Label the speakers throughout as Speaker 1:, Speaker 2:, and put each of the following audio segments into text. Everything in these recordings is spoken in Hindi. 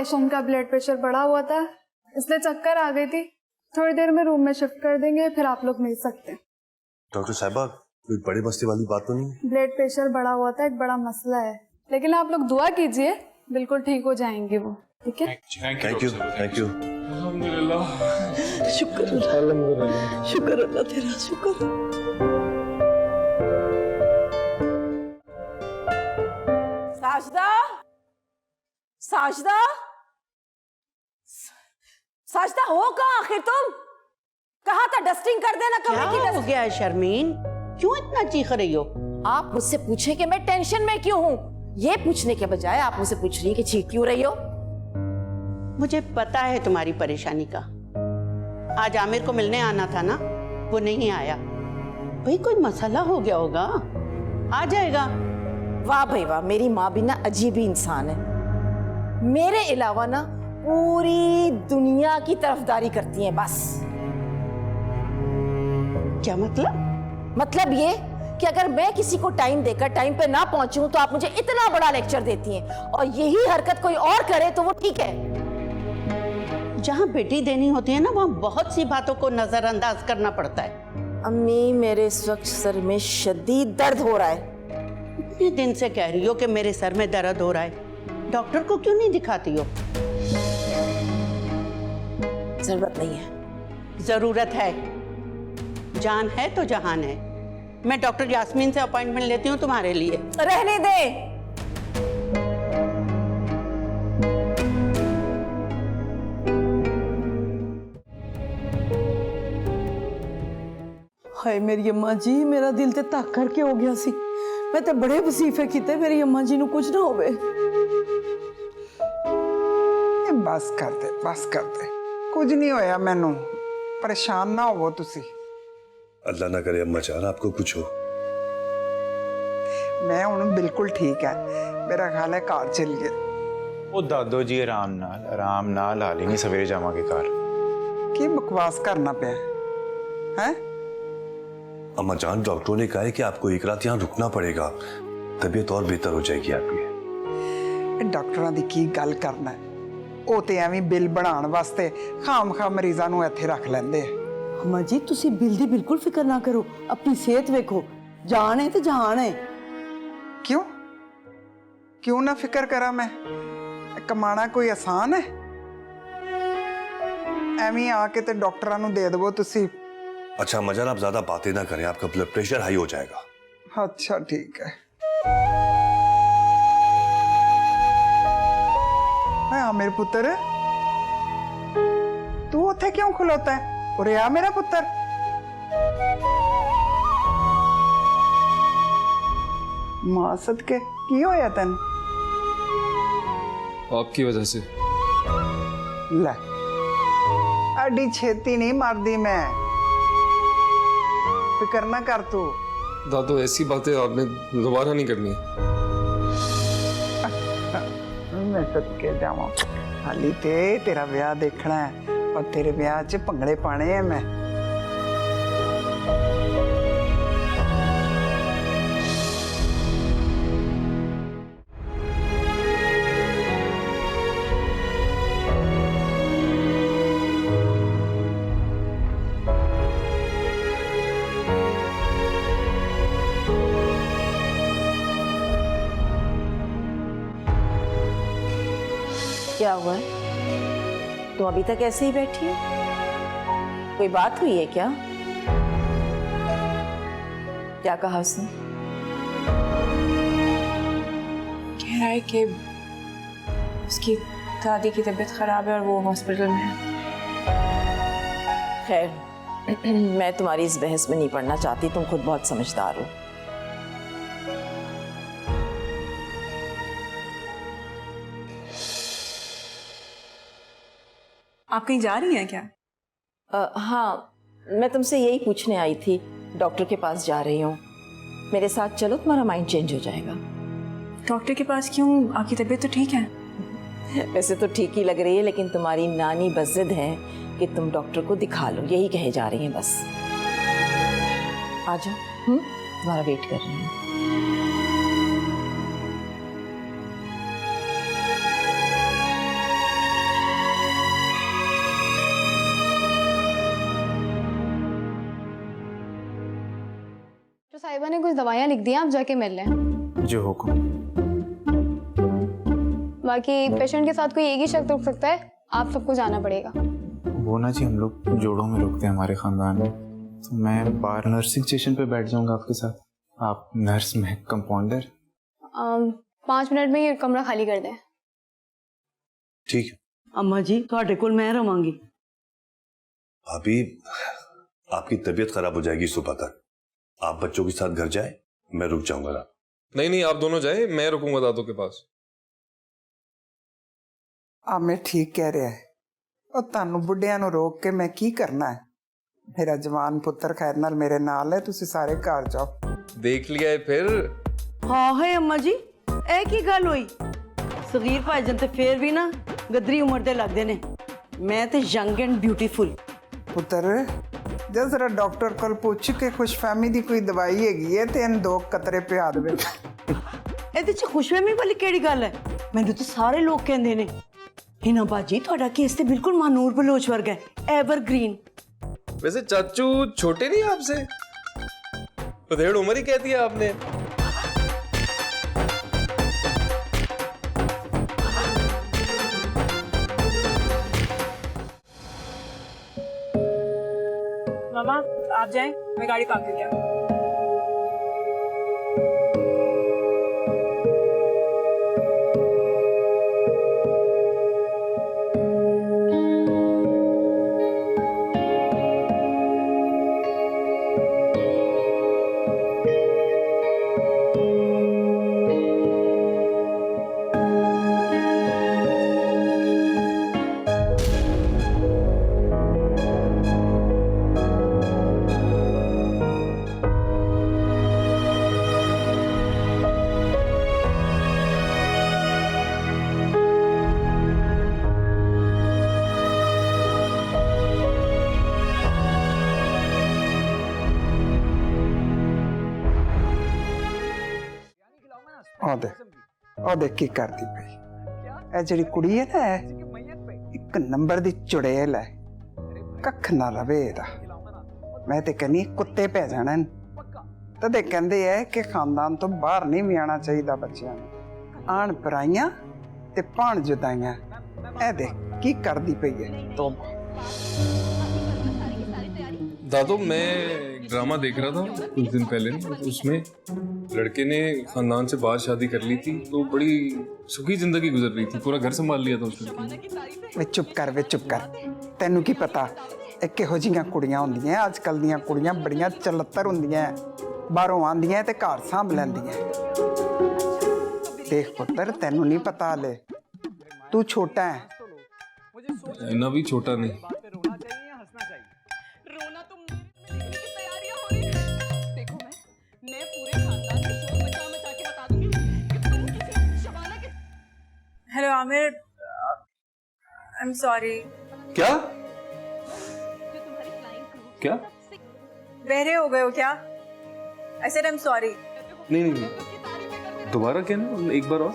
Speaker 1: पेशेंट का ब्लड प्रेशर बढ़ा हुआ था, इसलिए चक्कर आ गई थी। थोड़ी देर में रूम में शिफ्ट कर देंगे, फिर आप लोग मिल सकते हैं।
Speaker 2: डॉक्टर साहिबा, कोई बड़ी मस्ती वाली बात तो नहीं?
Speaker 1: ब्लड प्रेशर बढ़ा हुआ था, एक बड़ा मसला है, लेकिन आप लोग दुआ कीजिए, बिल्कुल ठीक हो जाएंगे वो। ठीक है,
Speaker 2: थैंक यू थैंक यू।
Speaker 3: अल्हम्दुलिल्लाह, शुक्र अल्लाह, शुक्र अल्लाह तेरा, शुक्र।
Speaker 4: साजदा, साजदा, साजदा हो कहाँ आखिर तुम? कहा था डस्टिंग कर देना कमरे की।
Speaker 3: क्या हो गया है शर्मीन, क्यों इतना चीख रही हो?
Speaker 4: आप मुझसे पूछे कि मैं टेंशन में क्यों हूँ, ये पूछने के बजाय आप मुझसे पूछ रही है कि चीख क्यों रही हो।
Speaker 3: मुझे पता है तुम्हारी परेशानी का। आज आमिर को मिलने आना था ना, वो नहीं आया। भाई कोई मसला हो गया होगा, आ जाएगा।
Speaker 4: वाह भाई वाह, मेरी माँ भी ना अजीब ही इंसान है। मेरे अलावा ना पूरी दुनिया की तरफदारी करती है बस।
Speaker 3: क्या मतलब?
Speaker 4: मतलब ये कि अगर मैं किसी को टाइम देकर टाइम पे ना पहुंचूं तो आप मुझे इतना बड़ा लेक्चर देती हैं, और यही हरकत कोई और करे तो वो ठीक है।
Speaker 3: जहाँ बेटी देनी होती है ना, वहाँ बहुत सी बातों को नजरअंदाज करना पड़ता है।
Speaker 4: अम्मी, मेरे इस वक्त सर में शदीद दर्द हो रहा है।
Speaker 3: इतने दिन से कह रही हो कि मेरे सर में दर्द हो रहा है, डॉक्टर को क्यों नहीं दिखाती हो?
Speaker 4: जरूरत नहीं है।
Speaker 3: जरूरत है। जान है तो जहान है। मैं डॉक्टर यास्मीन से अपॉइंटमेंट लेती हूँ तुम्हारे लिए।
Speaker 4: रहने दे।
Speaker 5: हाय मेरी अम्मा जी, मेरा दिल ते तक करके हो गया सी। मैं ते बड़े वसीफे कीते मेरी अम्मा जी नू कुछ ना होवे।
Speaker 6: बस कर दे, कुछ नहीं होया मैनू, परेशान ना होवो तुसी।
Speaker 2: अल्लाह ना करे अम्मा जान आपको कुछ हो।
Speaker 6: मैं हुण बिल्कुल ठीक है, मेरा ख्याल है घर चलिए।
Speaker 7: ओ दादो जी आराम नाल हाली नहीं सवेरे जावांगे घर।
Speaker 6: की बकवास करना पे है?
Speaker 2: अम्मा जान, डॉक्टरों ने कहा है कि आपको एक रात यहाँ रुकना पड़ेगा, तबीयत और बेहतर हो जाएगी आपकी।
Speaker 6: डॉक्टरां दी की गल करना है, वो ते एवें बिल बनाने वास्ते खाम मरीजां नूं इत्थे रख लैंदे।
Speaker 5: अम्मा जी तुसी बिल दी बिल्कुल फिक्र ना करो, अपनी सेहत वेखो, जान है तो जहान है।
Speaker 6: क्यों ना फिक्र करा मैं? कमाना कोई आसान है? एवें आके ते डॉक्टरां नूं दे देवो तुसी।
Speaker 2: अच्छा अम्मा जान, आप ज्यादा बातें ना करें, आपका ब्लड प्रेशर हाई हो जाएगा।
Speaker 6: अच्छा ठीक है। मेरे पुत्र, तू उत्थे क्यों खलोता है? उरे आ मेरा पुत्र। मां सदके की होया तेन?
Speaker 8: आपकी वजह से।
Speaker 6: ले, एडी छेती नहीं मारदी मैं, फिक्र ना कर तू।
Speaker 8: दादो ऐसी बातें आपने दोबारा नहीं करनी।
Speaker 6: मैं सदके जावां, हाली ते तेरा ब्याह देखना है और तेरे ब्याह च भंगड़े पाने हैं मैं।
Speaker 4: क्या हुआ है? तुम अभी तक ऐसे ही बैठी हो? कोई बात हुई है क्या? क्या कहा उसने?
Speaker 1: कह रहा है कि उसकी दादी की तबीयत खराब है और वो हॉस्पिटल में है।
Speaker 4: खैर, मैं तुम्हारी इस बहस में नहीं पढ़ना चाहती, तुम खुद बहुत समझदार हो।
Speaker 1: आप कहीं जा रही हैं क्या?
Speaker 4: हाँ, मैं तुमसे यही पूछने आई थी। डॉक्टर के पास जा रही हूँ, मेरे साथ चलो, तुम्हारा माइंड चेंज हो जाएगा।
Speaker 1: डॉक्टर के पास क्यों? आपकी तबीयत तो ठीक है।
Speaker 4: वैसे तो ठीक ही लग रही है, लेकिन तुम्हारी नानी बस जिद है कि तुम डॉक्टर को दिखा लो, यही कहे जा रही हैं बस। आ जाओ, तुम्हारा वेट कर रही हूँ।
Speaker 1: साहिबा ने कुछ दवाइयाँ लिख दी हैं, आप जाके मिल लें।
Speaker 7: जो हुक्म।
Speaker 1: बाकी पेशेंट के साथ कोई एक ही शख्स रुक सकता है, आप सबको जाना पड़ेगा।
Speaker 7: वो ना जी, हम लोग जोड़ों में रुकते हैं हमारे खानदान में, तो मैं बाहर नर्सिंग स्टेशन पे बैठ जाऊंगा आपके साथ। आप नर्स, में कंपाउंडर।
Speaker 1: 5 मिनट में ये कमरा खाली कर दें।
Speaker 2: ठीक है
Speaker 5: अम्मा जी ਤੁਹਾਡੇ ਕੋਲ मैं रवांगी।
Speaker 2: अभी आपकी तबीयत खराब हो जाएगी सुबह तक। आप बच्चों के साथ घर जाए, मैं रुक जाऊंगा ना।
Speaker 8: नहीं नहीं, आप दोनों जाए, मैं रुकूंगा दादू के पास।
Speaker 6: ਆਮਿਰ ਠੀਕ ਕਹਿ ਰਿਹਾ ਹੈ। ਉਹ ਤੁਹਾਨੂੰ ਬੁੱਢਿਆਂ ਨੂੰ ਰੋਕ ਕੇ ਮੈਂ ਕੀ ਕਰਨਾ ਹੈ? ਮੇਰਾ ਜਵਾਨ ਪੁੱਤਰ ਖੈਰ ਨਾਲ ਮੇਰੇ ਨਾਲ ਹੈ, ਤੁਸੀਂ ਸਾਰੇ ਘਰ ਜਾਓ।
Speaker 8: देख लिया है फिर।
Speaker 5: हाँ है अम्मा जी, ਇਹ ਕੀ ਗੱਲ ਹੋਈ? ਸਗੀਰ ਭਾਈਜਾਨ ਤੇ ਫੇਰ ਵੀ ਨਾ ਗਦਰੀ ਉਮਰ ਦੇ ਲੱਗਦੇ ਨੇ। ਮੈਂ ਤੇ ਯੰਗ ਐਂਡ ਬਿਊਟੀਫੁਲ।
Speaker 6: ਪੁੱਤਰ ਜੇ ਜ਼ਰਾ ਡਾਕਟਰ ਕੋਲ ਪੁੱਛ ਕੇ ਖੁਸ਼ਫਹਿਮੀ ਦੀ ਕੋਈ ਦਵਾਈ ਹੈਗੀ ਹੈ ਤੇ ਇਹਨੂੰ 2 ਕਤਰੇ ਪਿਆ ਦੇਵੇ।
Speaker 5: ਇਹਦੇ ਚ ਖੁਸ਼ਫਹਿਮੀ ਵਾਲੀ ਕਿਹੜੀ ਗੱਲ ਹੈ? ਮੈਨੂੰ ਤਾਂ ਸਾਰੇ ਲੋਕ ਕਹਿੰਦੇ ਨੇ ਹਿਨਾ ਬਾਜੀ ਤੁਹਾਡਾ ਕੇਸ ਤੇ ਬਿਲਕੁਲ ਮਾਨੂਰ ਬਲੋਚ ਵਰਗਾ ਹੈ, एवरग्रीन।
Speaker 8: वैसे चाचू छोटे नहीं आपसे, तो 1.5 उम्र ही कहती है आपने।
Speaker 9: मामा आप जाएं, मैं गाड़ी पार्क करके आऊं।
Speaker 6: ਉਹ ਦੇਖ ਕੀ ਕਰਦੀ ਪਈ। ਇਹ ਜਿਹੜੀ ਕੁੜੀ ਹੈ ਨਾ, ਇੱਕ ਨੰਬਰ ਦੀ ਚੁੜੇਲ ਹੈ, ਕੱਖ ਨਾ ਰਵੇ ਇਹਦਾ। ਮੈਂ ਤੇ ਕਹਿੰਦੀ ਕੁੱਤੇ ਪੈ ਜਾਣਾ। ਤਦੇ ਕਹਿੰਦੇ ਐ ਕਿ ਖਾਨਦਾਨ ਤੋਂ ਬਾਹਰ ਨਹੀਂ ਵੀ ਆਉਣਾ ਚਾਹੀਦਾ ਬੱਚਿਆਂ ਨੂੰ। ਆਣ ਪਰਾਈਆਂ ਤੇ ਭਾਣ ਜੁਦਾਈਆਂ। ਇਹ ਦੇਖ ਕੀ ਕਰਦੀ ਪਈ ਹੈ। ਤੋਬਾ।
Speaker 8: दादू मैं एक ड्रामा देख रहा था कुछ दिन पहले, उसमें लड़के ने खानदान से बाहर शादी कर ली थी, तो बड़ी सुखी जिंदगी गुजर रही थी, पूरा घर संभाल लिया था उस लड़के ने।
Speaker 6: ਵੇ ਚੁੱਪ ਕਰ, ਵੇ ਚੁੱਪ ਕਰ। ਤੈਨੂੰ ਕੀ ਪਤਾ ਇਹ ਕਿਹੋ ਜਿਹੀਆਂ ਕੁੜੀਆਂ ਹੁੰਦੀਆਂ? ਅੱਜ ਕੱਲ ਦੀਆਂ ਕੁੜੀਆਂ ਬੜੀਆਂ ਚਲੱਤਰ ਹੁੰਦੀਆਂ, ਬਾਹਰੋਂ ਆਉਂਦੀਆਂ ਤੇ ਘਰ ਸੰਭ ਲੈਂਦੀਆਂ। ਦੇਖ ਪੁੱਤਰ, ਤੈਨੂੰ ਨਹੀਂ ਪਤਾ ਹਲੇ, ਤੂੰ ਛੋਟਾ ਹੈ।
Speaker 8: इतना भी छोटा नहीं।
Speaker 9: Hello Aamir, I am sorry.
Speaker 8: क्या क्या?
Speaker 9: बहरे हो गए हो क्या? I said I am sorry.
Speaker 8: नहीं नहीं नहीं, दोबारा कहना, एक बार और।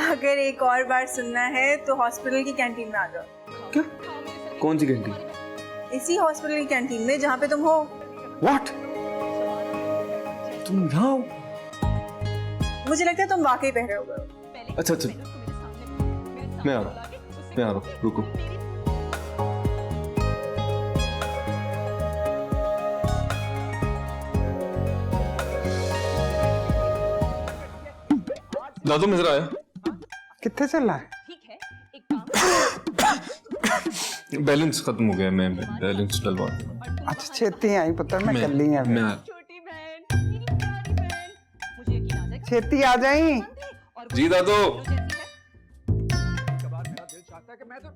Speaker 9: अगर एक और बार सुनना है तो हॉस्पिटल की कैंटीन में आ जाओ।
Speaker 8: क्या? कौन सी घंटी?
Speaker 9: इसी हॉस्पिटल की कैंटीन में जहाँ पे तुम हो।
Speaker 8: व्हाट? तुम यहाँ हो?
Speaker 9: मुझे लगता है तुम वाकई बहरे हो गए हो।
Speaker 8: अच्छा अच्छा, मैं आ रहा हूँ, रुको। दादू मैं जरा आया।
Speaker 6: ਕਿੱਥੇ ਚੱਲਾ ਹੈ?
Speaker 8: बैलेंस खत्म हो गया, मैं बैलेंस डलवा।
Speaker 6: अच्छा छेती आई पुत्र, मैं कल्ली आ।
Speaker 8: मैं
Speaker 6: छेती आ जाई।
Speaker 8: जी दादू।
Speaker 9: मेरा दिल चाहता है कि मैं तो